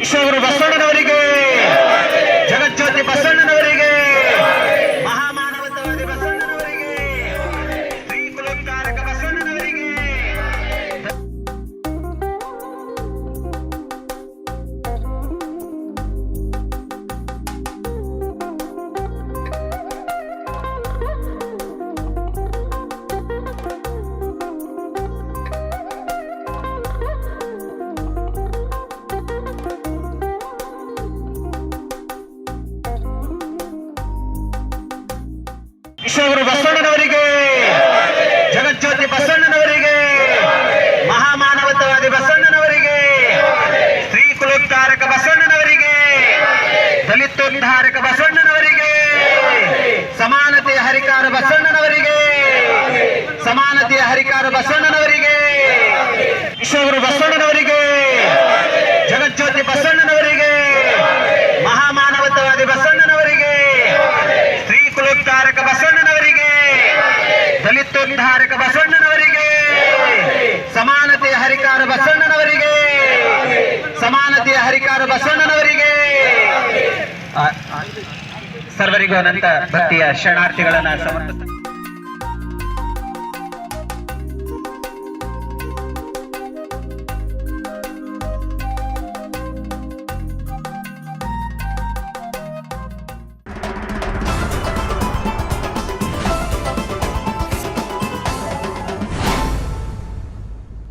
ವಿಶ್ವಗುರು ಬಸವಣ್ಣನವರಿಗೆ, ಜಗಜ್ಯೋತಿ ಬಸವಣ್ಣನವರಿಗೆ, ಮಹಾಮಾನವತಾವಾದಿ ಬಸವಣ್ಣನವರಿಗೆ, ಶ್ರೀ ಕುಲೋದ್ಧಾರಕ ಬಸವಣ್ಣನವರಿಗೆ. ವಿಶ್ವಗುರು ಬಸವಣ್ಣನವರಿಗೆ, ಜಗಜ್ಯೋತಿ ಬಸವಣ್ಣನವರಿಗೆ, ಮಹಾಮಾನವತಾವಾದಿ ಬಸವಣ್ಣನವರಿಗೆ, ಶ್ರೀ ಕುಲೋದ್ಧಾರಕ ಬಸವಣ್ಣನವರಿಗೆ, ದಲಿತೋದ್ಧಾರಕ ಬಸವಣ್ಣನವರಿಗೆ, ಸಮಾನತೆಯ ಹರಿಕಾರ ಬಸವಣ್ಣನವರಿಗೆ, ಸಮಾನತೆಯ ಹರಿಕಾರ ಬಸವಣ್ಣನವರಿಗೆ. ವಿಶ್ವಗುರು ಬಸವಣ್ಣನವರಿಗೆ, ಜಗಜ್ಯೋತಿ ಬಸವಣ್ಣನವರಿಗೆ, ಮಹಾಮಾನವತಾವಾದಿ ಬಸವಣ್ಣನವರಿಗೆ, ಶ್ರೀ ಕುಲೋದ್ಧಾರಕ ಬಸವಣ್ಣನವರಿಗೆ, ದಲಿತೋದ್ಧಾರಕ ಬಸವಣ್ಣನವರಿಗೆ, ಸಮಾನತೆಯ ಹರಿಕಾರ ಬಸವಣ್ಣನವರಿಗೆ, ಸಮಾನತೆಯ ಹರಿಕಾರ ಬಸವಣ್ಣನವರಿಗೆ. ಸರ್ವರಿಗೂ ಅನಂತ ಭಕ್ತಿಯ ಶರಣಾರ್ಥಿಗಳನ್ನ ಸಮರ್ಪಿಸುತ್ತೇನೆ.